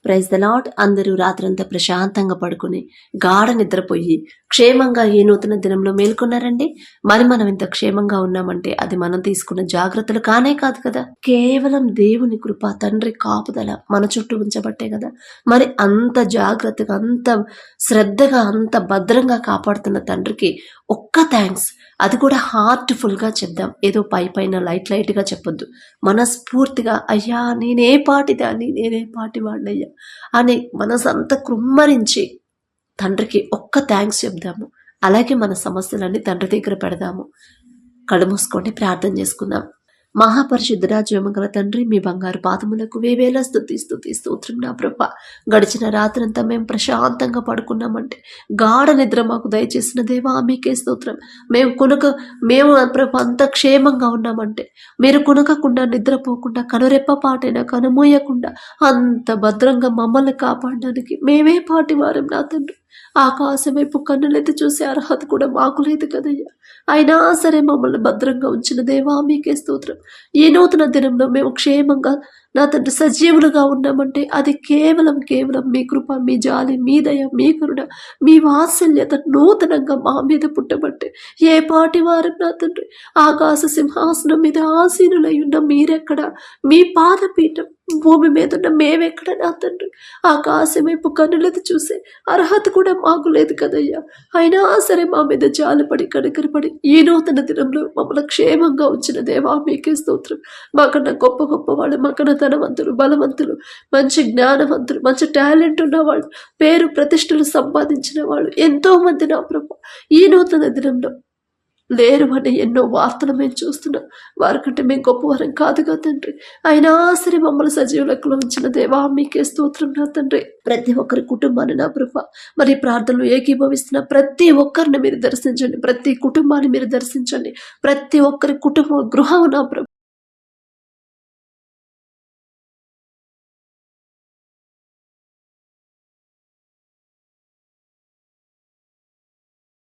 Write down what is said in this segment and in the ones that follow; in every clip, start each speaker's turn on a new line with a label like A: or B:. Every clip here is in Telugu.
A: Praise the lord. అందరూ రాత్రంతా ప్రశాంతంగా పడుకుని గాఢ నిద్రపోయి క్షేమంగా ఈ నూతన దినంలో మేల్కొన్నారండి. మరి మనం ఇంత క్షేమంగా ఉన్నామంటే అది మనం తీసుకున్న జాగ్రత్తలు కానే కాదు కదా, కేవలం దేవుని కృప, తండ్రి కాపుదల మన చుట్టూ ఉంచబట్టే కదా. మరి అంత జాగ్రత్తగా, అంత శ్రద్ధగా, అంత భద్రంగా కాపాడుతున్న తండ్రికి ఒక్క థ్యాంక్స్. అది కూడా హార్ట్ఫుల్గా చెప్దాం. ఏదో పైన లైట్గా చెప్పొద్దు. మనస్ఫూర్తిగా అయ్యా నేనే పాటిదాన్ని, నేనే పాటి వాడినయ్యా అని మనసంతా కృమ్మరించి తండ్రికి ఒక్క థ్యాంక్స్ చెప్దాము. అలాగే మన సమస్యలన్నీ తండ్రి దగ్గర పెడదాము. కళ్ళు మూసుకొని ప్రార్థన చేసుకుందాం. మహాపరిశుద్ధుడా, జీవమంగళ తండ్రి, మీ బంగారు పాదములకు వేవేల స్తోత్రం నా ప్రభ. గడిచిన రాత్రంతా మేము ప్రశాంతంగా పడుకున్నామంటే, గాఢ నిద్ర మాకు దయచేసిన దేవా మీకే స్తోత్రం. మేము ప్రభ అంత క్షేమంగా ఉన్నామంటే, మీరు కొనకకుండా, నిద్రపోకుండా, కనురెప్పపాటైనా కనుమూయకుండా అంత భద్రంగా మమ్మల్ని కాపాడడానికి మేమే పాటివారం నా తండ్రి. ఆకాశం వైపు కన్నులెత్తి చూసే అర్హత కూడా మాకు లేదు కదయ్యా. అయినా సరే మమ్మల్ని భద్రంగా ఉంచిన దేవా మీకే స్తోత్రం. ఈ నూతన దినంలో మేము క్షేమంగా నా తండ్రి సజీవులుగా ఉన్నామంటే అది కేవలం మీ కృప, మీ జాలి, మీ దయ, మీ కరుణ, మీ వాత్సల్యత నూతనంగా మా మీద పుట్టబట్టే. ఏ పాటి వారు నా తండ్రి ఆకాశ సింహాసనం మీద ఆసీనులై ఉన్న మీరెక్కడ, మీ పాదపీఠం భూమి మీద ఉన్న మేమెక్కడ నా తండ్రి. ఆకాశం వైపు కన్నులెత్తి చూసే అర్హత కూడా మాకు లేదు కదయ్యా. అయినా సరే మా మీద జాలిపడి కనికరపడి ఈ నూతన దినంలో మమ్మల్ని క్షేమంగా ఉంచిన దేవా మీకే స్తోత్రం. మాకన్నా గొప్ప వాళ్ళు, మాకన్నా ధనవంతులు, బలవంతులు, మంచి జ్ఞానవంతులు, మంచి టాలెంట్ ఉన్నవాళ్ళు, పేరు ప్రతిష్టలు సంపాదించిన వాళ్ళు ఎంతో మంది నా ప్రభు ఈ నూతన దినంలో లేరు అని ఎన్నో వార్తలు మేము చూస్తున్నాం. వారికంటే మేము గొప్పవారం కాదుగా తండ్రి. అయినా సరే మమ్మల్ని సజీవులకు ఉంచిన దేవా మీకే స్తోత్రం నా తండ్రి. ప్రతి ఒక్కరి కుటుంబాన్ని నా ప్రభ, మరి ప్రార్థనలు ఏకీభవిస్తున్న ప్రతి ఒక్కరిని మీరు దర్శించండి. ప్రతి కుటుంబాన్ని మీరు దర్శించండి. ప్రతి ఒక్కరి గృహం నా ప్రభ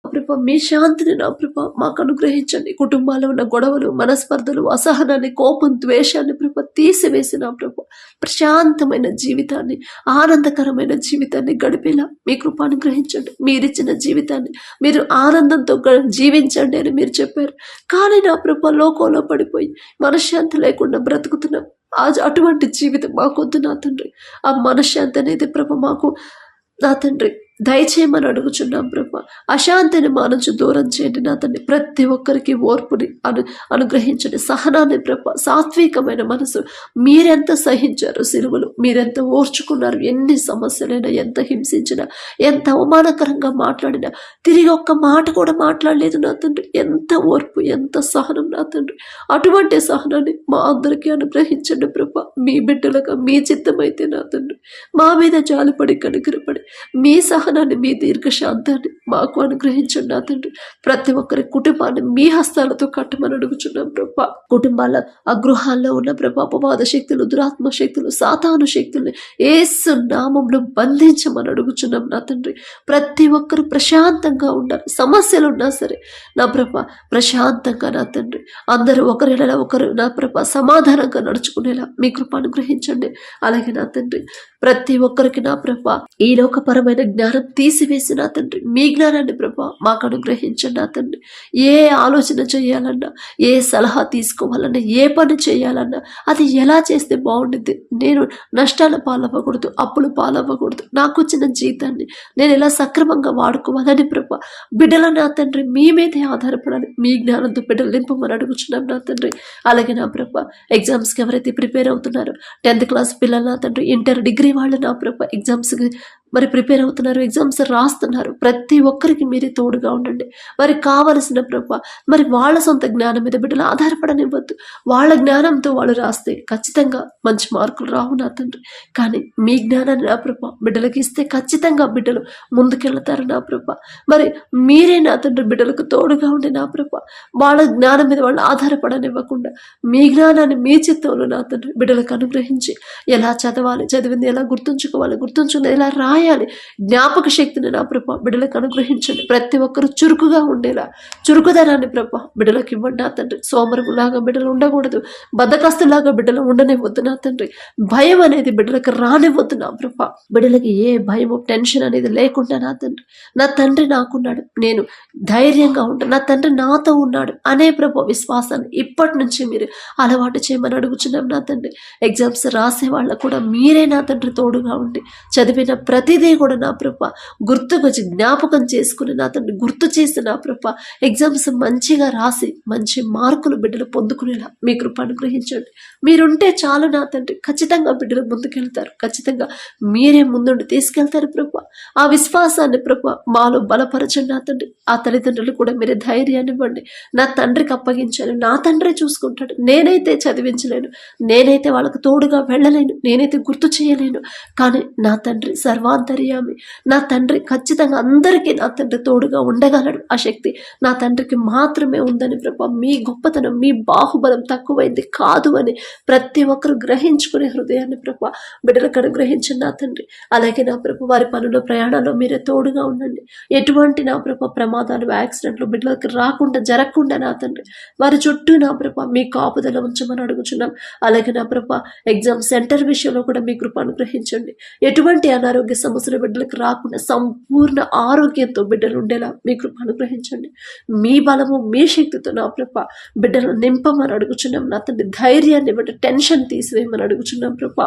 A: ప్రభ, మీ శాంతిని నా ప్రభ మాకు అనుగ్రహించండి. కుటుంబాల్లో ఉన్న గొడవలు, మనస్పర్ధలు, అసహనాన్ని, కోపం, ద్వేషాన్ని ప్రభ తీసివేసి నా ప్రభ ప్రశాంతమైన జీవితాన్ని, ఆనందకరమైన జీవితాన్ని గడిపేలా మీ కృప అనుగ్రహించండి. మీరిచ్చిన జీవితాన్ని మీరు ఆనందంతో జీవించండి అని మీరు చెప్పారు. కానీ నా ప్రభ లోకంలో పడిపోయి మనశ్శాంతి లేకుండా బ్రతుకుతున్నాం. అటువంటి జీవితం మాకొద్దు నా తండ్రి. ఆ మనశ్శాంతి అనేది ప్రభ మాకు నా తండ్రి దయచేయమని అడుగుచున్నాం ప్రభా. అశాంతిని మా నుంచి దూరం చేయండి నా తండ్రి. ప్రతి ఒక్కరికి ఓర్పుని అనుగ్రహించండి, సహనాన్ని ప్రభా, సాత్వికమైన మనసు. మీరెంత సహించారు సిలువలు, మీరెంత ఓర్చుకున్నారు. ఎన్ని సమస్యలైనా, ఎంత హింసించినా, ఎంత అవమానకరంగా మాట్లాడినా తిరిగి ఒక్క మాట కూడా మాట్లాడలేదు నా తండ్రి. ఎంత ఓర్పు, ఎంత సహనం నా తండ్రి. అటువంటి సహనాన్ని మా అందరికీ అనుగ్రహించండి ప్రభా. మీ బిడ్డలుగా మీ చిత్తమైతే నా తండ్రి మా మీద జాలిపడి కనికరపడి మీ సహనాన్ని, మీ దీర్ఘశాంతాన్ని మాకు అనుగ్రహించండి నా తండ్రి. ప్రతి ఒక్కరి కుటుంబాన్ని మీ హస్తాలతో కట్టమని అడుగుచున్నాం ప్రభా. కుటుంబాల ఆ గృహాల్లో ఉన్న ప్రభా అపవాద శక్తులు, దురాత్మ శక్తులు, సాతాను శక్తుల్ని యేసు నామంలో బంధించమని అడుగుచున్నాం నా తండ్రి. ప్రతి ఒక్కరు ప్రశాంతంగా ఉండాలి. సమస్యలు ఉన్నా సరే నా ప్రభా ప్రశాంతంగా నా తండ్రి అందరూ ఒకరిలా ఒకరు నా ప్రభా సమాధానంగా నడుచుకునేలా మీ కృప అనుగ్రహించండి. అలాగే నా తండ్రి ప్రతి ఒక్కరికి నా ప్రభా ఈ లోకపరమైన జ్ఞానం తీసివేసి నా తండ్రి మీ జ్ఞానాన్ని ప్రభా మాకు అనుగ్రహించండి నా తండ్రి. ఏ ఆలోచన చేయాలన్నా, ఏ సలహా తీసుకోవాలన్నా, ఏ పని చేయాలన్నా అది ఎలా చేస్తే బాగుంటుంది, నేను నష్టాల పాలవ్వకూడదు, అప్పులు పాలవ్వకూడదు, నాకు వచ్చిన జీతాన్ని నేను ఎలా సక్రమంగా వాడుకోవాలని ప్రభా బిడ్డల నా తండ్రి మీ మీదే ఆధారపడాలి. మీ జ్ఞానంతో బిడ్డలు నింపమని అడుగుచున్నాం నా తండ్రి. అలాగే నా ప్రభా ఎగ్జామ్స్కి ఎవరైతే ప్రిపేర్ అవుతున్నారో, 10th క్లాస్ పిల్లలు నా తండ్రి, ఇంటర్, డిగ్రీ వాళ్ళు నా ప్రభా ఎగ్జామ్స్కి మరి ప్రిపేర్ అవుతున్నారు, ఎగ్జామ్స్ రాస్తున్నారు. ప్రతి ఒక్కరికి మీరే తోడుగా ఉండండి. వారికి కావలసిన ప్రభా మరి వాళ్ళ సొంత జ్ఞానం మీద బిడ్డలు ఆధారపడనివ్వద్దు. వాళ్ళ జ్ఞానంతో వాళ్ళు రాస్తే ఖచ్చితంగా మంచి మార్కులు రావు నా తండ్రి. కానీ మీ జ్ఞానాన్ని నా ప్రభా బిడ్డలకి ఇస్తే ఖచ్చితంగా బిడ్డలు ముందుకెళ్తారు నా ప్రభా. మరి మీరే నా తండ్రి బిడ్డలకు తోడుగా ఉండి నా ప్రభా వాళ్ళ జ్ఞానం మీద వాళ్ళు ఆధారపడనివ్వకుండా మీ జ్ఞానాన్ని మీ చిత్తంలో నా తండ్రి బిడ్డలకు అనుగ్రహించి ఎలా చదవాలి, చదివింది ఎలా గుర్తుంచుకోవాలి, గుర్తుంచుకుని ఎలా రాయాలి రాయాలి. జ్ఞాపక శక్తిని నా ప్రభ బిడ్డలకు అనుగ్రహించండి. ప్రతి ఒక్కరు చురుకుగా ఉండేలా చురుకుదనాన్ని ప్రభ బిడ్డలకు ఇవ్వండి నా తండ్రి. సోమరులాగా బిడ్డలు ఉండకూడదు, బద్దకస్తులాగా బిడ్డలు ఉండనివ్వద్దు నా తండ్రి. భయం అనేది బిడ్డలకు రానివ్వద్దు నా ప్రభ. బిడ్డలకి ఏ భయము టెన్షన్ అనేది లేకుండా నా తండ్రి నాకున్నాడు, నేను ధైర్యంగా ఉంటాను, నా తండ్రి నాతో ఉన్నాడు అనే ప్రభ విశ్వాసాన్ని ఇప్పటి నుంచి మీరు అలవాటు చేయమని అడుగుచున్నాం నా తండ్రి. ఎగ్జామ్స్ రాసే వాళ్ళకు కూడా మీరే నా తండ్రి తోడుగా ఉండి చదివిన ప్రతిదీ కూడా నా ప్రభ గుర్తుకొచ్చి జ్ఞాపకం చేసుకుని నా తండ్రి గుర్తు చేసి నా ప్రభ ఎగ్జామ్స్ మంచిగా రాసి మంచి మార్కులు బిడ్డలు పొందుకునేలా మీ కృప అనుగ్రహించండి. మీరుంటే చాలు నా తండ్రి, ఖచ్చితంగా బిడ్డలు ముందుకెళ్తారు, ఖచ్చితంగా మీరే ముందుండి తీసుకెళ్తారు ప్రభ. ఆ విశ్వాసాన్ని ప్రభ మాలో బలపరచండి నా తండ్రి. ఆ తల్లిదండ్రులు కూడా మీరే ధైర్యాన్ని ఇవ్వండి. నా తండ్రికి అప్పగించాను, నా తండ్రి చూసుకుంటాడు. నేనైతే చదివించలేను, నేనైతే వాళ్ళకు తోడుగా వెళ్ళలేను, నేనైతే గుర్తు చేయలేను, కానీ నా తండ్రి సర్వాంతర్యామి, నా తండ్రి ఖచ్చితంగా అందరికీ నా తండ్రి తోడుగా ఉండగలడు. ఆ శక్తి నా తండ్రికి మాత్రమే ఉందని ప్రభ. మీ గొప్పతనం, మీ బాహుబలం తక్కువైంది కాదు అని ప్రతి ఒక్కరు గ్రహించుకునే హృదయాన్ని ప్రభ బిడ్డలకు అనుగ్రహించండి నా తండ్రి. అలాగే నా ప్రభ వారి పనుల ప్రయాణాల్లో మీరే తోడుగా ఉండండి. ఎటువంటి నా ప్రభ ప్రమాదాలు, యాక్సిడెంట్లు బిడ్డలకు రాకుండా జరగకుండా నా తండ్రి వారి చుట్టూ నా ప్రభ మీ కాపుదల ఉంచమని అడుగుచున్నాం. అలాగే నా ప్రభ ఎగ్జామ్ సెంటర్ విషయంలో కూడా మీ కృప అనుగ్రహించండి. ఎటువంటి అనారోగ్య సమస్యలు బిడ్డలకు రాకుండా సంపూర్ణ ఆరోగ్యంతో బిడ్డలు ఉండేలా మీ కృప అనుగ్రహించండి. మీ బలము, మీ శక్తితో నా ప్రభ బిడ్డలు నింపమని అడుగుచున్నాం నా తండ్రి. ధైర్యాన్ని ఇవ్వండి, టెన్షన్ తీసివేయమని అడుగుచున్నాం ప్రభ.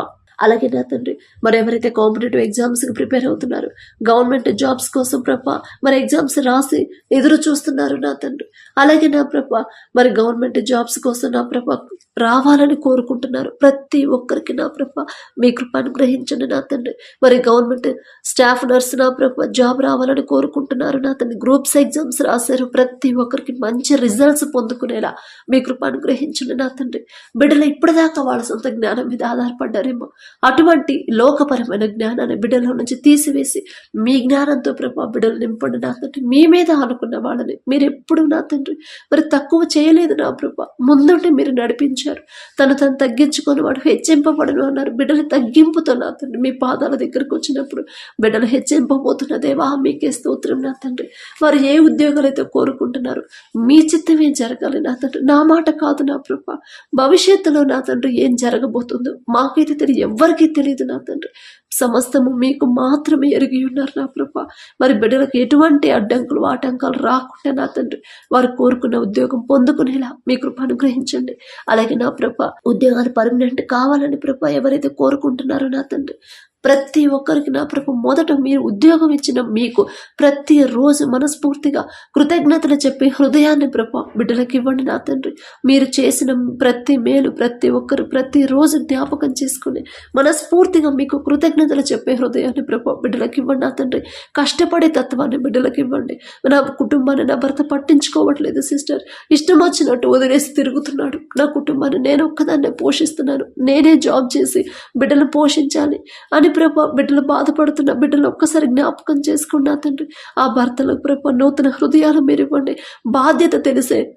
A: అలాగే నా తండ్రి మరి ఎవరైతే కాంపిటేటివ్ ఎగ్జామ్స్కి ప్రిపేర్ అవుతున్నారు, గవర్నమెంట్ జాబ్స్ కోసం ప్రభ మరి ఎగ్జామ్స్ రాసి ఎదురు చూస్తున్నారు నా తండ్రి. అలాగే నా ప్రభ మరి గవర్నమెంట్ జాబ్స్ కోసం నా ప్రభ రావాలని కోరుకుంటున్నారు. ప్రతి ఒక్కరికి నా ప్రభ మీ కృప అనుగ్రహించండి నా తండ్రి. మరి గవర్నమెంట్ స్టాఫ్ నర్స్ నా ప్రభ జాబ్ రావాలని కోరుకుంటున్నారు నా తండ్రి. గ్రూప్స్ ఎగ్జామ్స్ రాశారు, ప్రతి ఒక్కరికి మంచి రిజల్ట్స్ పొందుకునేలా మీ కృప అనుగ్రహించండి నా తండ్రి. బిడ్డలు ఇప్పటిదాకా వాళ్ళ సొంత జ్ఞానం మీద ఆధారపడ్డారేమో, అటువంటి లోకపరమైన జ్ఞానాన్ని బిడ్డల నుంచి తీసివేసి మీ జ్ఞానంతో ప్రభా బిడ్డలు నింపండి నా తండ్రి. మీ మీద అనుకున్న వాళ్ళని మీరు ఎప్పుడు నా తండ్రి మరి తక్కువ చేయలేదు నా ప్రభా, ముందుంటే మీరు నడిపించారు. తను తగ్గించుకొని వాడు హెచ్చింపబడను అన్నారు. బిడ్డలు తగ్గింపుతో నా తండ్రి మీ పాదాల దగ్గరకు వచ్చినప్పుడు బిడ్డలు హెచ్చింపబోతున్న దేవా మీకే స్తోత్రం నా తండ్రి. వారు ఏ ఉద్యోగాలు అయితే కోరుకుంటున్నారు మీ చిత్తమే జరగాలి నా తండ్రి, నా మాట కాదు నా ప్రభా. భవిష్యత్తులో నా తండ్రి ఏం జరగబోతుందో మాకైతే తెలియదు, ఎవ్వరికీ తెలియదు నా తండ్రి. సమస్తము మీకు మాత్రమే ఎరిగి ఉన్నారు నా ప్రభా. మరి బిడ్డలకు ఎటువంటి అడ్డంకులు, ఆటంకాలు రాకుండా నా తండ్రి వారు కోరుకున్న ఉద్యోగం పొందుకునేలా మీ కృప అనుగ్రహించండి. అలాగే నా ప్రభా ఉద్యోగాలు పర్మనెంట్ కావాలని ప్రభా ఎవరైతే కోరుకుంటున్నారో నా తండ్రి ప్రతి ఒక్కరికి నా ప్రభు మొదట మీరు ఉద్యోగం ఇచ్చిన మీకు ప్రతిరోజు మనస్ఫూర్తిగా కృతజ్ఞతలు చెప్పే హృదయాన్ని ప్రభు బిడ్డలకు ఇవ్వండి నా తండ్రి. మీరు చేసిన ప్రతి మేలు ప్రతి ఒక్కరు ప్రతిరోజు జ్ఞాపకం చేసుకుని మనస్ఫూర్తిగా మీకు కృతజ్ఞతలు చెప్పే హృదయాన్ని ప్రభు బిడ్డలకు ఇవ్వండి నా తండ్రి. కష్టపడే తత్వాన్ని బిడ్డలకు ఇవ్వండి. నా కుటుంబాన్ని నా భర్త పట్టించుకోవట్లేదు సిస్టర్, ఇష్టం వచ్చినట్టు వదిలేసి తిరుగుతున్నాడు, నా కుటుంబాన్ని నేను ఒక్కదాన్నే పోషిస్తున్నాను, నేనే జాబ్ చేసి బిడ్డలు పోషించాలి అని ప్రభా బిడ్డలు బాధపడుతున్న బిడ్డలు ఒక్కసారి జ్ఞాపకం చేసుకున్నా తండ్రి. ఆ భర్తలకు ప్రభా నూతన హృదయాలు మీరు ఇవ్వండి. బాధ్యత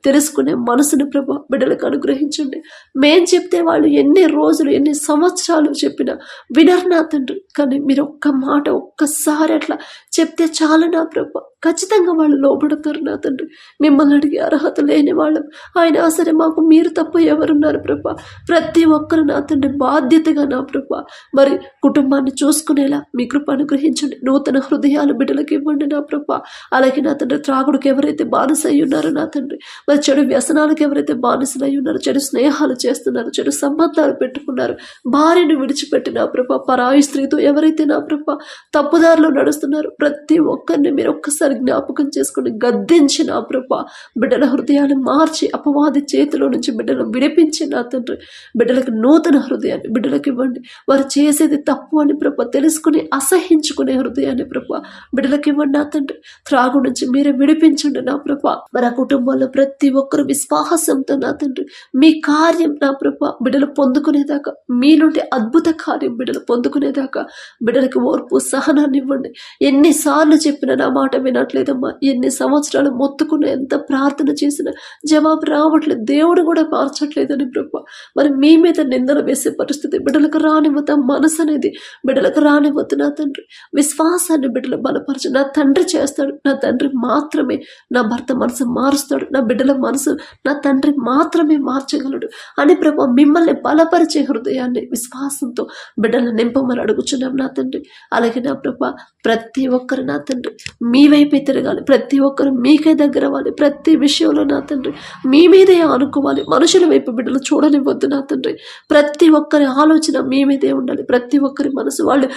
A: తెలుసుకునే మనసును ప్రభా బిడ్డలకు అనుగ్రహించండి. మేం చెప్తే వాళ్ళు ఎన్ని రోజులు ఎన్ని సంవత్సరాలు చెప్పినా వినరు నా తండ్రి, కానీ మీరు ఒక్క మాట ఒక్కసారి అట్లా చెప్తే చాలు నా ప్రభా, ఖచ్చితంగా వాళ్ళు లోబడతారు నా తండ్రి. మిమ్మల్ని అడిగే అర్హత లేని వాళ్ళం, అయినా సరే మాకు మీరు తప్ప ఎవరున్నారు ప్రభా. ప్రతి ఒక్కరు నా తండ్రి బాధ్యతగా నా ప్రభా మరి కుటుంబాన్ని చూసుకునేలా మీ కృప అనుగ్రహించండి. నూతన హృదయాలు బిడ్డలకు ఇవ్వండి నా ప్రభా. అలాగే నా తండ్రి త్రాగుడికి ఎవరైతే బానిస అయి ఉన్నారో నా తండ్రి, మరి చెడు వ్యసనాలకు ఎవరైతే బానిసలు అయి ఉన్నారో, చెడు స్నేహాలు చేస్తున్నారు, చెడు సంబంధాలు పెట్టుకున్నారు, భార్యను విడిచిపెట్టి నా ప్రభా పరాయి స్త్రీతో ఎవరైతే నా ప్రభా తప్పుదారిలో నడుస్తున్నారు, ప్రతి ఒక్కరిని మీరు ఒక్కసారి జ్ఞాపకం చేసుకుని గద్దించి నా ప్రభా బిడ్డల హృదయాన్ని మార్చి అపవాది చేతిలో నుంచి బిడ్డలు విడిపించి నా తండ్రి బిడ్డలకు నూతన హృదయాన్ని బిడ్డలకు ఇవ్వండి. వారు చేసేది తప్పు అని ప్రభా తెలుసుకుని అసహించుకునే హృదయాన్ని ప్రభా బిడ్డలకు ఇవ్వండి నా తండ్రి. త్రాగు నుంచి మీరే విడిపించండి నా ప్రభా. మరి ఆ కుటుంబంలో ప్రతి ఒక్కరు విశ్వాసంతో నా తండ్రి మీ కార్యం నా ప్రభా బిడ్డలు పొందుకునేదాకా, మీ నుండి అద్భుత కార్యం బిడ్డలు పొందుకునేదాకా బిడ్డలకు ఓర్పు సహనం జ్ఞానాన్ని ఇవ్వండి. ఎన్నిసార్లు చెప్పినా నా మాట వినట్లేదమ్మా, ఎన్ని సంవత్సరాలు మొత్తుకున్న, ఎంత ప్రార్థన చేసినా జవాబు రావట్లేదు, దేవుడు కూడా మార్చట్లేదని ప్రభా. మరి మీ మీద నిందలు వేసే పరిస్థితి బిడ్డలకు రానివ్వతా, మనసు అనేది బిడ్డలకు రానివ్వద్దు నా తండ్రి. విశ్వాసాన్ని బిడ్డలు బలపరచు. నా తండ్రి చేస్తాడు, నా తండ్రి మాత్రమే నా భర్త మనసు మారుస్తాడు, నా బిడ్డల మనసు నా తండ్రి మాత్రమే మార్చగలడు అని ప్రభా మిమ్మల్ని బలపరిచే హృదయాన్ని విశ్వాసంతో బిడ్డలను నింపమని అడుగుచున్నాం నా తండ్రి. అలాగే నా ప్రభా ప్రతి ఒక్కరు నా తండ్రి మీ వైపే తిరగాలి, ప్రతి ఒక్కరు మీకే దగ్గర అవ్వాలి, ప్రతి విషయంలో నా తండ్రి మీ మీదే ఆనుకోవాలి. మనుషుల వైపు బిడ్డలు చూడనివ్వద్దు నా తండ్రి. ప్రతి ఒక్కరి ఆలోచన మీ మీదే ఉండాలి, ప్రతి ఒక్కరి మనసు వాళ్ళు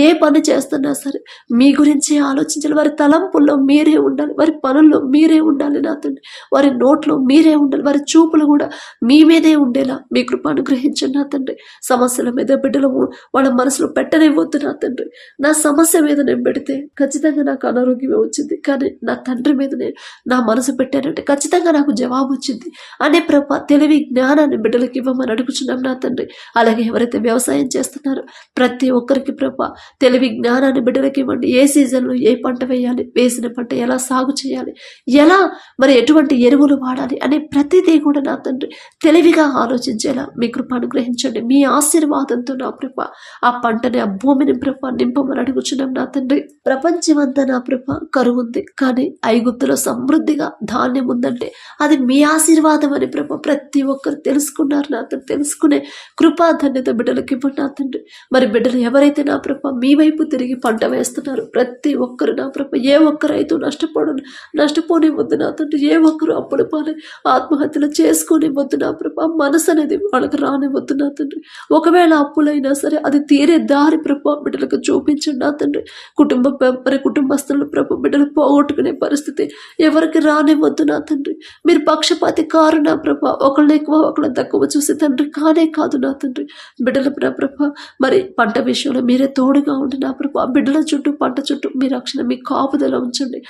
A: ఏ పని చేస్తున్నా సరే మీ గురించి ఆలోచించాలి. వారి తలంపుల్లో మీరే ఉండాలి, వారి పనుల్లో మీరే ఉండాలి నా తండ్రి. వారి నోట్లో మీరే ఉండాలి, వారి చూపులు కూడా మీ మీదే ఉండేలా మీ కృప అనుగ్రహించండి నా తండ్రి. సమస్యల మీద బిడ్డలు వాళ్ళ మనసులో పెట్టనివ్వద్దు నా తండ్రి. నా సమస్య మీద నేను పెడితే ఖచ్చితంగా నాకు అనారోగ్యమే వచ్చింది, కానీ నా తండ్రి మీద నేను నా మనసు పెట్టానంటే ఖచ్చితంగా నాకు జవాబు వచ్చింది అనే ప్రభ తెలివి జ్ఞానాన్ని బిడ్డలకు ఇవ్వమని అడుగుచున్నాం నా తండ్రి. అలాగే ఎవరైతే వ్యవసాయం చేస్తున్నారో ప్రతి ఒక్కరికి ప్రభ తెలివి జ్ఞానాన్ని బిడ్డలకి ఇవ్వండి. ఏ సీజన్లో ఏ పంట వేయాలి, వేసిన పంట ఎలా సాగు చేయాలి, ఎలా మరి ఎటువంటి ఎరువులు వాడాలి అనే ప్రతిదీ కూడా నా తండ్రి తెలివిగా ఆలోచించేలా మీ కృప అనుగ్రహించండి. మీ ఆశీర్వాదంతో నా ప్రభ ఆ పంటని, ఆ భూమిని ప్రభ నింపమని అడుగుచున్నాం నా తండ్రి. ప్రపంచమంతా నా ప్రభ కరువు ఉంది, కానీ ఐగుప్తులో సమృద్ధిగా ధాన్యం ఉందంటే అది మీ ఆశీర్వాదం అని ప్రభ ప్రతి ఒక్కరు తెలుసుకున్నారు నా తండ్రి. తెలుసుకునే కృపా ధన్యత బిడ్డలకి ఇవ్వండి నా తండ్రి. మరి బిడ్డలు ఎవరైతే నా ప్రభ మీ వైపు తిరిగి పంట వేస్తున్నారు ప్రతి ఒక్కరు నా ప్రభ ఏ ఒక్క రైతు నష్టపోని వద్దు నా తండ్రి. ఏ ఒక్కరు అప్పుడు పాలే ఆత్మహత్యలు చేసుకొని వద్దు నా ప్రభ. మనసు అనేది వాళ్ళకి రానివద్దు నా తండ్రి. ఒకవేళ అప్పులైనా సరే అది తీరే దారి ప్రభ బిడ్డలకు చూపించండి నా తండ్రి. కుటుంబస్తులను ప్రభ బిడ్డలు పోగొట్టుకునే పరిస్థితి ఎవరికి రానివద్దు నా తండ్రి. మీరు పక్షపాతి కారు నా ప్రభ, ఒకళ్ళని ఎక్కువ ఒకళ్ళని తక్కువ చూసే తండ్రి కానే కాదు నా తండ్రి. బిడ్డల నా ప్రభ మరి పంట విషయంలో మీరే తోడుగా ఉండి నా ప్రభ బిడ్డల చుట్టూ పంట చుట్టూ మీ రక్షణ, మీ కాపుదల ఉంచండి.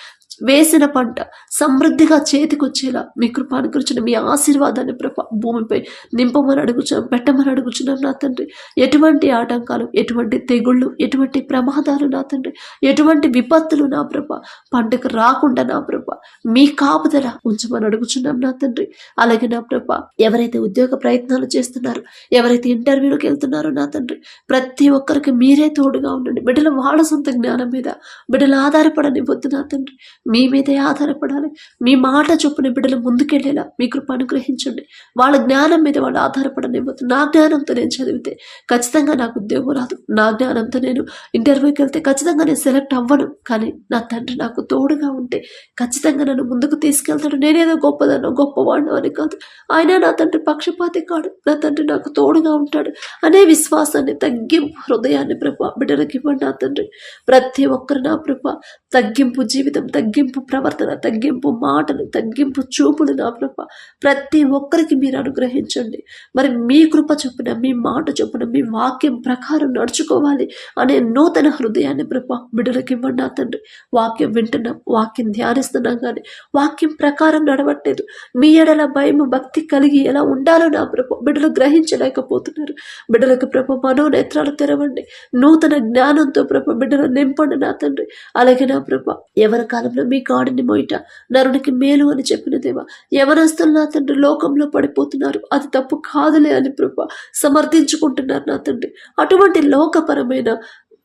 A: వేసిన పంట సమృద్ధిగా చేతికొచ్చేలా మీ కృప అనుగ్రహించండి. మీ ఆశీర్వాదాన్ని ప్రభ భూమిపై నింపమని అడుగుచున్నాం, పెట్టమని అడుగుచున్నాం నా తండ్రి. ఎటువంటి ఆటంకాలు, ఎటువంటి తెగుళ్ళు, ఎటువంటి ప్రమాదాలు నా తండ్రి, ఎటువంటి విపత్తులు నా ప్రభ పంటకు రాకుండా నా ప్రభ మీ కాపుదల ఉంచమని అడుగుచున్నాం నా తండ్రి. అలాగే నా ప్రభ ఎవరైతే ఉద్యోగ ప్రయత్నాలు చేస్తున్నారో, ఎవరైతే ఇంటర్వ్యూలకు వెళ్తున్నారో నా తండ్రి ప్రతి ఒక్కరికి మీరే తోడుగా ఉండండి. బిడ్డలు వాళ్ళ సొంత జ్ఞానం మీద బిడ్డలు ఆధారపడనివ్వద్దు నా తండ్రి. మీ మీదే ఆధారపడాలి. మీ మాట చొప్పున బిడ్డలు ముందుకెళ్ళేలా మీ కృప అనుగ్రహించండి. వాళ్ళ జ్ఞానం మీద వాళ్ళు ఆధారపడనివ్వద్దు. నా జ్ఞానంతో నేను చదివితే ఖచ్చితంగా నాకు ఉద్యోగం రాదు, నా జ్ఞానంతో నేను ఇంటర్వ్యూకి వెళ్తే ఖచ్చితంగా నేను సెలెక్ట్ అవ్వను, కానీ నా తండ్రి నాకు తోడుగా ఉంటే ఖచ్చితంగా నన్ను ముందుకు తీసుకెళ్తాడు. నేనేదో గొప్పవాడిని అని కాదు, ఆయన నా తండ్రి పక్షపాతి కాడు, నా తండ్రి నాకు తోడుగా ఉంటాడు అనే విశ్వాసాన్ని, తగ్గింపు హృదయాన్ని ప్రభ బిడ్డలకు ఇవ్వండి నా తండ్రి. ప్రతి ఒక్కరు నా ప్రభ తగ్గింపు జీవితం, తగ్గింపు ప్రవర్తన, తగ్గింపు మాటలు, తగ్గింపు చూపులు నా ప్రభ ప్రతి ఒక్కరికి మీరు అనుగ్రహించండి. మరి మీ కృప చొప్పున, మీ మాట చొప్పున, మీ వాక్యం ప్రకారం నడుచుకోవాలి అనే నూతన హృదయాన్ని ప్రభ బిడ్డలకు ఇవ్వండి నా తండ్రి. వాక్యం వింటున్నాం, వాక్యం ధ్యానిస్తున్నాం, కానీ వాక్యం ప్రకారం నడవట్లేదు. మీ ఎడల భయం, భక్తి కలిగి ఎలా ఉండాలో నా ప్రభ బిడ్డలు గ్రహించలేకపోతున్నారు. బిడ్డలకు ప్రభ మనోనేత్రాలు తెరవండి, నూతన జ్ఞానంతో ప్రభ బిడ్డలు నింపండి నా తండ్రి. అలాగే నా ప్రభ ఎవరి కాలంలో మీ కాడిని మోయిట నరునికి మేలు అని చెప్పిన దేవా, యవనస్తులు నా తండ్రి లోకంలో పడిపోతున్నారు, అది తప్పు కాదులే అని ప్రభ సమర్థించుకుంటున్నారు నా తండ్రి. అటువంటి లోకపరమైన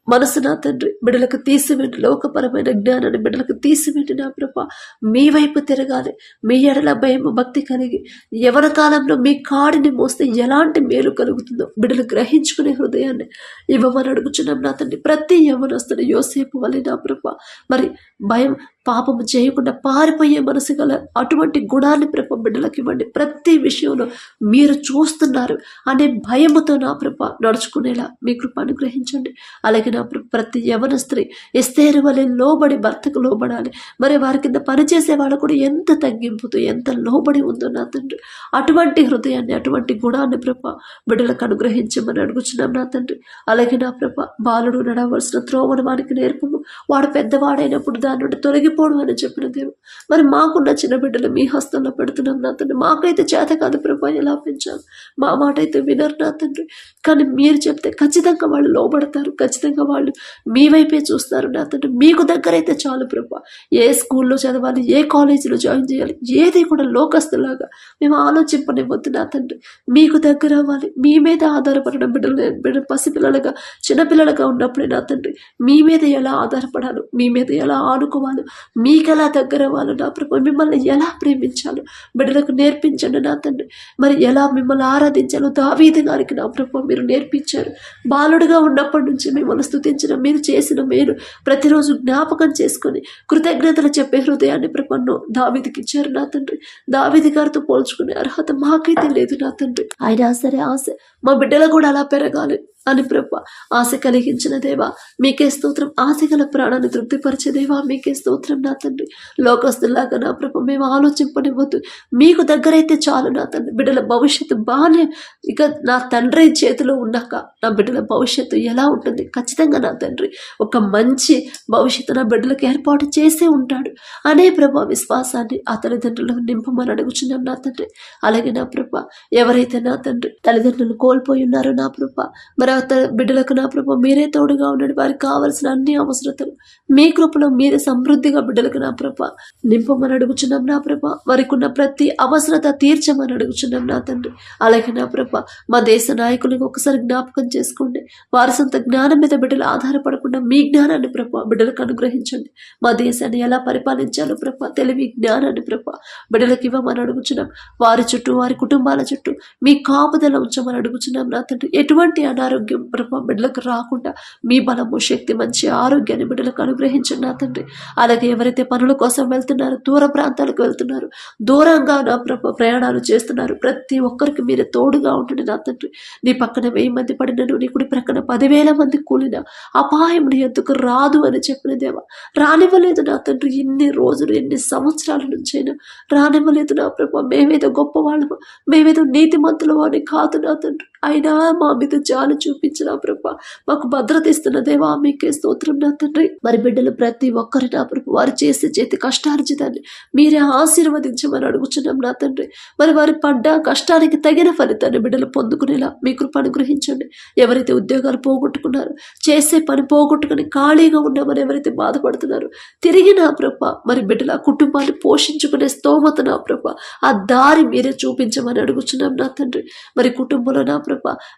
A: మనసు నా తండ్రి బిడ్డలకు తీసివేంటి, లోకపరమైన జ్ఞానాన్ని బిడ్డలకు తీసివేంటి నా ప్రభ. మీ వైపు తిరగాలి, మీ ఎడల భయం, భక్తి కలిగి యవన కాలంలో మీ కాడిని మోస్తే ఎలాంటి మేలు కలుగుతుందో బిడ్డలు గ్రహించుకునే హృదయాన్ని ఇవ్వమని అడుగుచున్నాం నా తండ్రి. ప్రతి యవనస్తుడు యోసేపు వలె నా ప్రభ మరి భయం, పాపము చేయకుండా పారిపోయే మనసు గల అటువంటి గుణాన్ని ప్రభ బిడ్డలకు ఇవ్వండి. ప్రతి విషయంలో మీరు చూస్తున్నారు అనే భయముతో నా ప్రభ నడుచుకునేలా మీ కృప అనుగ్రహించండి. అలాగే నా ప్రతి యవన స్త్రీ ఎస్తేరు వలె లోబడి భర్తకు లోబడాలి. మరి వారి కింద పనిచేసే వాళ్ళు కూడా ఎంత తగ్గింపుతో, ఎంత లోబడి ఉందో నా తండ్రి. అటువంటి హృదయాన్ని, అటువంటి గుణాన్ని ప్రభ బిడ్డలకు అనుగ్రహించమని అడుగుచున్నాం నా తండ్రి. అలాగే నా ప్రభ బాలుడు నడవలసిన త్రోవను వారికి నేర్పము, వాడు పెద్దవాడైనప్పుడు దాని నుండి తొలగిపోవడం అని చెప్పిన దేవా. మరి మాకున్న చిన్న బిడ్డలు మీ హస్తంలో పెడుతున్నాం నా తండ్రి. మాకైతే చేత కాదు ప్రభా, ఎలా పెంచాలి, మా మాట అయితే వినరు నా తండ్రి. కానీ మీరు చెప్తే ఖచ్చితంగా వాళ్ళు లోబడతారు, ఖచ్చితంగా వాళ్ళు మీ వైపే చూస్తారు నా తండ్రి. మీకు దగ్గర అయితే చాలు ప్రభా. ఏ స్కూల్లో చదవాలి, ఏ కాలేజీలో జాయిన్ చేయాలి, ఏది కూడా లోకస్తులాగా మేము ఆలోచింపనివ్వద్దు నా తండ్రి. మీకు దగ్గర అవ్వాలి, మీ మీద ఆధారపడడం. బిడ్డలు పసిపిల్లలుగా చిన్నపిల్లలుగా ఉన్నప్పుడే నా తండ్రి మీ మీద ఎలా ఆధారపడాలో, మీ మీద ఎలా ఆనుకోవాలో, మీకు ఎలా దగ్గర అవ్వాలో నా ప్రభు, మిమ్మల్ని ఎలా ప్రేమించాలో బిడ్డలకు నేర్పించండి నా తండ్రి. మరి ఎలా మిమ్మల్ని ఆరాధించాలో దావీదు గారికి నా ప్రభు మీరు నేర్పించారు. బాలుడుగా ఉన్నప్పటి నుంచి మిమ్మల్ని స్తుతించిన, మీరు చేసిన మేలు ప్రతిరోజు జ్ఞాపకం చేసుకొని కృతజ్ఞతలు చెప్పే హృదయాన్ని ప్రభు దావీదుకి ఇచ్చారు నా తండ్రి. దావీదు గారితో పోల్చుకునే అర్హత మాకైతే లేదు నా తండ్రి. అయినా సరే ఆశ మా బిడ్డలు కూడా అలా పెరగాలి అని ప్రభు ఆశ కలిగించిన దేవా మీకే స్తోత్రం. ఆశ గల ప్రాణాన్ని తృప్తిపరిచే దేవా మీకే స్తోత్రం నా తండ్రి. లోకస్తులాగా నా ప్రభు మేము ఆలోచింపనివ్వద్దు, మీకు దగ్గరైతే చాలు నా తండ్రి. బిడ్డల భవిష్యత్తు బాగానే ఇక నా తండ్రి చేతిలో ఉన్నాక నా బిడ్డల భవిష్యత్తు ఎలా ఉంటుంది, ఖచ్చితంగా నా తండ్రి ఒక మంచి భవిష్యత్తు నా బిడ్డలకు ఏర్పాటు చేసే ఉంటాడు అనే ప్రభు విశ్వాసాన్ని ఆ తల్లిదండ్రులకు నింపమని అడుగుచున్నాం నా తండ్రి. అలాగే నా ప్రభు ఎవరైతే నా తండ్రి తల్లిదండ్రులు కోల్పోయి ఉన్నారో నా ప్రభు, మరి బిడ్డలకు నా ప్రభు మీరే తోడుగా ఉండండి. వారికి కావలసిన అన్ని అవసరతలు మీ కృపలో మీరే సమృద్ధిగా బిడ్డలకు నా ప్రభు నింపమని అడుగుచున్నాం నా ప్రభు. వారికి ఉన్న ప్రతి అవసరత తీర్చమని అడుగుచున్నాం నా తండ్రి. అలాగే నా ప్రభు మా దేశ నాయకులకు ఒకసారి జ్ఞాపకం చేసుకోండి. వారి సొంత జ్ఞానం మీద బిడ్డలు ఆధారపడకుండా మీ జ్ఞానాన్ని ప్రభు బిడ్డలకు అనుగ్రహించండి. మా దేశాన్ని ఎలా పరిపాలించాలో ప్రభు తెలివి జ్ఞానాన్ని ప్రభు బిడ్డలకు ఇవ్వమని అడుగుచున్నాం. వారి చుట్టూ వారి కుటుంబాల చుట్టూ మీ కాపుదల ఉంచమని అడుగుచున్నాం నా తండ్రి. ఎటువంటి అనారోగ్యం ప్రభు బిడ్డలకు రాకుండా మీ బలము శక్తి మంచి ఆరోగ్యాన్ని బిడ్డలకు అనుగ్రహించండి నా తండ్రి. అలాగే ఎవరైతే పనుల కోసం వెళ్తున్నారో, దూర ప్రాంతాలకు వెళ్తున్నారు, దూరంగా నా ప్రభు ప్రయాణాలు చేస్తున్నారు, ప్రతి ఒక్కరికి మీరే తోడుగా ఉంటుంది నా తండ్రి. నీ పక్కన 1000 మంది పడినను, నీ కుడి ప్రక్కన 10,000 మంది కూలిన అపాయం నీ ఎందుకు రాదు అని చెప్పిన దేవా రానివ్వలేదు నా తండ్రి. ఎన్ని రోజులు ఎన్ని సంవత్సరాల నుంచైనా రానివ్వలేదు నా ప్రభు. మేమేదో గొప్పవాళ్ళము, మేమేదో నీతిమంతులు అని కాదు నా తండ్రి. అయినా మా మీద జాలి చూపించిన ప్రభు మాకు భద్రత ఇస్తున్న దేవా మీకే స్తోత్రం నా తండ్రి. మరి బిడ్డలు ప్రతి ఒక్కరి నా ప్రభు వారు చేసే చేతి కష్టార్జితాన్ని మీరే ఆశీర్వదించమని అడుగుచున్నాం నా తండ్రి. మరి వారి పడ్డ కష్టానికి తగిన ఫలితాన్ని బిడ్డలు పొందుకునేలా మీ కృప అనుగ్రహించండి. ఎవరైతే ఉద్యోగాలు పోగొట్టుకున్నారో, చేసే పని పోగొట్టుకుని ఖాళీగా ఉన్నామని ఎవరైతే బాధపడుతున్నారో, తిరిగి నా ప్రభు మరి బిడ్డల కుటుంబాన్ని పోషించుకునే స్తోమత నా ప్రభు ఆ దారి మీరే చూపించమని అడుగుచున్నాం నా తండ్రి. మరి కుటుంబంలో నా ప్రభు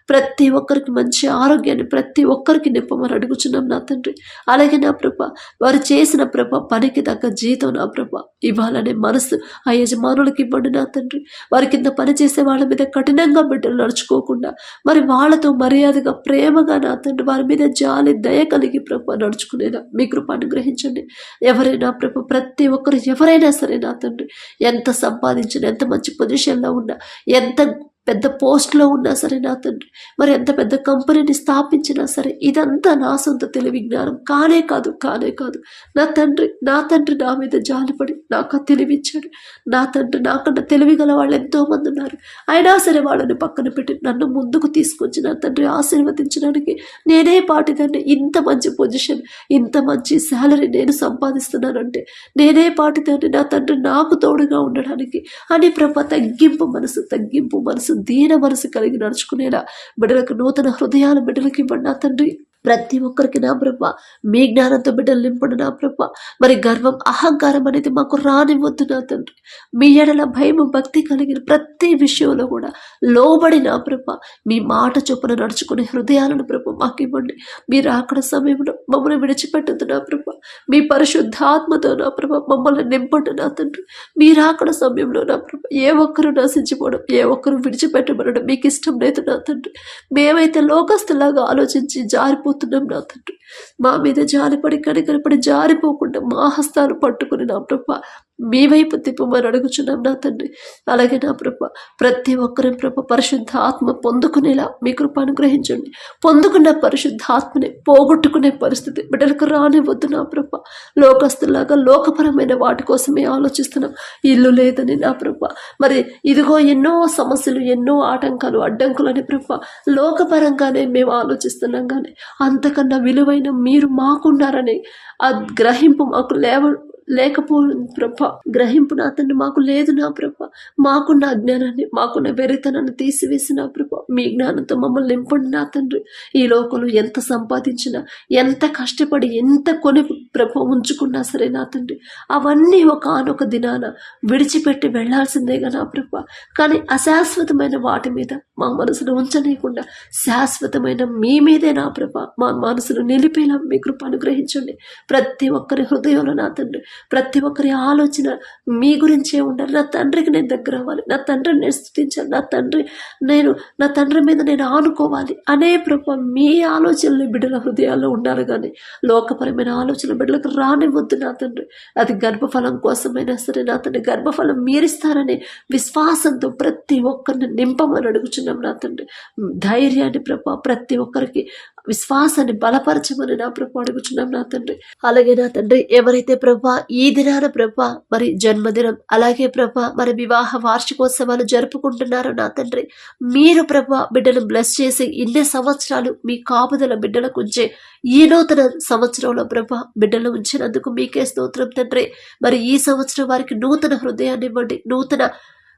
A: ప్రతి ఒక్కరికి మంచి ఆరోగ్యాన్ని ప్రతి ఒక్కరికి నింపమని అడుగుచున్నాం నా తండ్రి. అలాగే నా ప్రభు వారు చేసిన ప్రభు పనికి తగ్గ జీతం నా ప్రభు ఇవ్వాలనే మనసు ఆ యజమానులకి ఇవ్వండి నా తండ్రి. వారి కింద పని చేసే వాళ్ళ మీద కఠినంగా బిడ్డలు నడుచుకోకుండా మరి వాళ్ళతో మర్యాదగా ప్రేమగా నా తండ్రి వారి మీద జాలి దయ కలిగి ప్రభు నడుచుకునేలా మీ కృప అనుగ్రహించండి. ఎవరైనా ప్రభు ప్రతి ఒక్కరు ఎవరైనా సరే నా తండ్రి ఎంత సంపాదించినా, ఎంత మంచి పొజిషన్లో ఉన్నా, ఎంత పెద్ద పోస్ట్లో ఉన్నా సరే నా తండ్రి, మరి ఎంత పెద్ద కంపెనీని స్థాపించినా సరే ఇదంతా నా సొంత తెలివి జ్ఞానం కానే కాదు నా తండ్రి నా మీద జాలిపడి నాకు తెలివిచ్చాడు నా తండ్రి. నాకన్నా తెలివి గల వాళ్ళు ఎంతోమంది ఉన్నారు. అయినా సరే వాళ్ళని పక్కన పెట్టి నన్ను ముందుకు తీసుకొచ్చి నా తండ్రి ఆశీర్వదించడానికి నేనే పాటిదాన్ని. ఇంత మంచి పొజిషన్, ఇంత మంచి శాలరీ నేను సంపాదిస్తున్నానంటే నేనే పాటిదాన్ని నా తండ్రి నాకు తోడుగా ఉండడానికి అని ప్రభు తగ్గింపు మనసు దీన మనసు కలిగి నడుచుకునేలా బిడ్డలకు నూతన హృదయాలు బిడ్డలకి ఇవ్వండి నా తండ్రి. ప్రతి ఒక్కరికి నా ప్రభ మీ జ్ఞానంతో బిడ్డలు నింపడు నా ప్రభ. మరి గర్వం అహంకారం అనేది మాకు రానివ్వద్దు నా తండ్రి. మీ ఎడల భయము భక్తి కలిగిన ప్రతి విషయంలో కూడా లోబడి నా ప్రభ మీ మాట చొప్పున నడుచుకునే హృదయాలను ప్రభ మాకు ఇవ్వండి. మీరు అక్కడ సమయంలో మమ్మల్ని విడిచిపెట్టద్దు నా ప్రభ. మీ పరిశుద్ధాత్మతో నా ప్రభ మమ్మల్ని నింపండి నా తండ్రి. మీరు అక్కడ సమయంలో నా ప్రభ ఏ ఒక్కరు నశించిపోవడం, ఏ ఒక్కరు విడిచిపెట్టబడడం మీకు ఇష్టం లేదు నా తండ్రి. మేమైతే లోకస్తులాగా ఆలోచించి జారిపోతున్నాం నా తండ్రి. మా మీద జారిపడి కనికరపడి జారిపోకుండా మా హస్తాలు పట్టుకుని నా ప్రభ మీ వైపు తిప్పమని అడుగుచున్నాం నా తండ్రి. అలాగే నా ప్రభ ప్రతి ఒక్కరి ప్రభ పరిశుద్ధ ఆత్మ పొందుకునేలా మీ కృప అనుగ్రహించండి. పొందుకున్న పరిశుద్ధ ఆత్మని పోగొట్టుకునే పరిస్థితి బిడ్డలకు రానివ్వద్దు నా ప్రభ. లోకస్తులాగా లోకపరమైన వాటి కోసమే ఆలోచిస్తున్నాం. ఇల్లు లేదని నా ప్రభ, మరి ఇదిగో ఎన్నో సమస్యలు, ఎన్నో ఆటంకాలు అడ్డంకులని ప్రభ లోకపరంగానే మేము ఆలోచిస్తున్నాం. కానీ అంతకన్నా విలువైన సమస్తమైన మీరు మాకున్నారని ఆ గ్రహింపు మాకు లేకపోవడం ప్రభా, గ్రహింపు నా తండ్రి మాకు లేదు నా ప్రభా. మాకున్న అజ్ఞానాన్ని, మాకున్న వెరితనాన్ని తీసివేసి నా ప్రభా, మీ జ్ఞానంతో మమ్మల్ని నింపండి నా తండ్రి. ఈ లోకంలో ఎంత సంపాదించినా, ఎంత కష్టపడి, ఎంత కొని ప్రభా ఉంచుకున్నా సరే నా తండ్రి, అవన్నీ ఒకనొక దినాన విడిచిపెట్టి వెళ్లాల్సిందేగా నా ప్రభా. కానీ అశాశ్వతమైన వాటి మీద మా మనసును ఉంచనీయకుండా శాశ్వతమైన మీ మీదే నా ప్రభా మా మనసును నిలిపేలా మీ కృప అనుగ్రహించండి. ప్రతి ఒక్కరి హృదయంలో నా తండ్రి, ప్రతి ఒక్కరి ఆలోచన మీ గురించే ఉండాలి. నా తండ్రికి నేను దగ్గర అవ్వాలి, నా తండ్రిని నేను స్తుతించాలి, నా తండ్రి మీద నేను ఆనుకోవాలి అనే ప్రభు మీ ఆలోచనలు బిడ్డల హృదయాల్లో ఉండాలి. కానీ లోకపరమైన ఆలోచన బిడ్డలకు రానివద్దు నా తండ్రి. అది గర్భఫలం కోసమైనా సరే నా తండ్రి, గర్భఫలం మీరిస్తారనే విశ్వాసంతో ప్రతి ఒక్కరిని నింపమని అడుగుచున్నాం నా తండ్రి. ధైర్యాన్ని ప్రభు ప్రతి ఒక్కరికి విశ్వాసాన్ని బలపరచమని నా ప్రభు అడుగుచున్నాం నా తండ్రి. అలాగే నా తండ్రి, ఎవరైతే ప్రభా ఈ దినాన ప్రభా మరి జన్మదినం, అలాగే ప్రభా మరి వివాహ వార్షికోత్సవాలు జరుపుకుంటున్నారో నా తండ్రి, మీరు ప్రభా బిడ్డను బ్లెస్ చేసి ఇన్ని సంవత్సరాలు మీ కాపుదల బిడ్డలకు ఉంచే ఈ నూతన సంవత్సరంలో ప్రభా బిడ్డలు ఉంచినందుకు మీకే స్తోత్రం తండ్రి. మరి ఈ సంవత్సరం వారికి నూతన హృదయాన్ని ఇవ్వండి, నూతన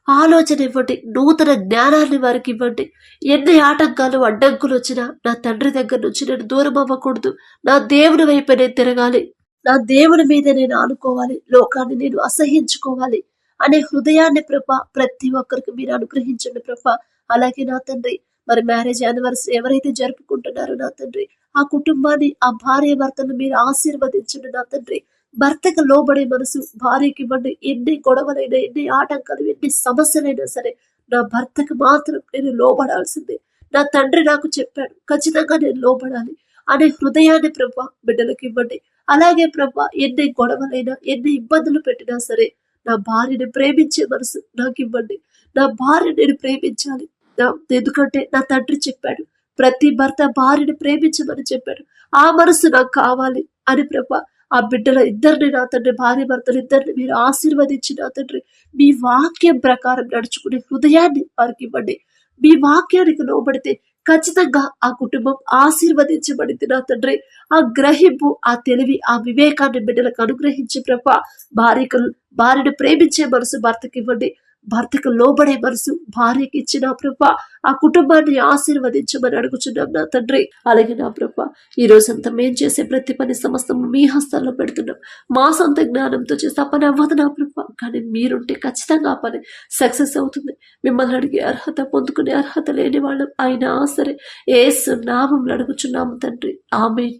A: ఆలోచన ఇవ్వండి, నూతన జ్ఞానాన్ని వారికి ఇవ్వండి. ఎన్ని ఆటంకాలు అడ్డంకులు వచ్చినా నా తండ్రి దగ్గర నుంచి నేను దూరం అవ్వకూడదు, నా దేవుని వైపు నేను తిరగాలి, నా దేవుని మీద నేను ఆనుకోవాలి, లోకాన్ని నేను అసహించుకోవాలి అనే హృదయాన్ని ప్రభా ప్రతి ఒక్కరికి మీరు అనుగ్రహించండి ప్రభా. అలాగే నా తండ్రి, మరి మ్యారేజ్ యానివర్సరీ ఎవరైతే జరుపుకుంటున్నారో నా తండ్రి, ఆ కుటుంబాన్ని, ఆ భార్య భర్తను మీరు ఆశీర్వదించండి నా తండ్రి. భర్తకు లోబడే మనసు భార్యకి ఇవ్వండి. ఎన్ని గొడవలైనా, ఎన్ని ఆటంకాలు, ఎన్ని సమస్యలైనా సరే నా భర్తకు మాత్రం నేను లోబడాల్సిందే. నా తండ్రి నాకు చెప్పాడు, ఖచ్చితంగా నేను లోబడాలి అనే హృదయాన్ని ప్రభా బిడ్డలకు ఇవ్వండి. అలాగే ప్రభా ఎన్ని గొడవలైనా, ఎన్ని ఇబ్బందులు పెట్టినా సరే నా భార్యని ప్రేమించే మనసు నాకు ఇవ్వండి. నా భార్య నేను ప్రేమించాలి, ఎందుకంటే నా తండ్రి చెప్పాడు, ప్రతి భర్త భార్యని ప్రేమించమని చెప్పాడు. ఆ మనసు నాకు కావాలి అని ప్రభా ఆ బిడ్డల ఇద్దరిని నా తండ్రి, భార్య భర్తలు ఇద్దరిని మీరు ఆశీర్వదించి నా తండ్రి మీ వాక్యం ప్రకారం నడుచుకునే హృదయాన్ని వారికి ఇవ్వండి. మీ వాక్యానికి లోబడితే ఖచ్చితంగా ఆ కుటుంబం ఆశీర్వదించబడింది నా తండ్రి. ఆ గ్రహింపు, ఆ తెలివి, ఆ వివేకాన్ని బిడ్డలకు అనుగ్రహించి ప్రభా భార్యను ప్రేమించే మనసు భర్తకి ఇవ్వండి, భర్తకు లోబడే మనసు భార్యకి ఇచ్చిన ప్రభా ఆ కుటుంబాన్ని ఆశీర్వదించమని అడుగుచున్నాం నా తండ్రి. అలాగే నా ప్రభా ఈ రోజంతా మేం చేసే ప్రతి పని సమస్తం మీ హస్తాల్లో పెడుతున్నాం. మా సొంత జ్ఞానంతో చేస్తే ఆ పని అవ్వదు నా ప్రభా, కానీ మీరుంటే ఖచ్చితంగా ఆ పని సక్సెస్ అవుతుంది. మిమ్మల్ని అడిగే అర్హత, పొందుకునే అర్హత లేని వాళ్ళం అయినా సరే యేసు నామములో అడుగుచున్నాము తండ్రి, ఆమేన్.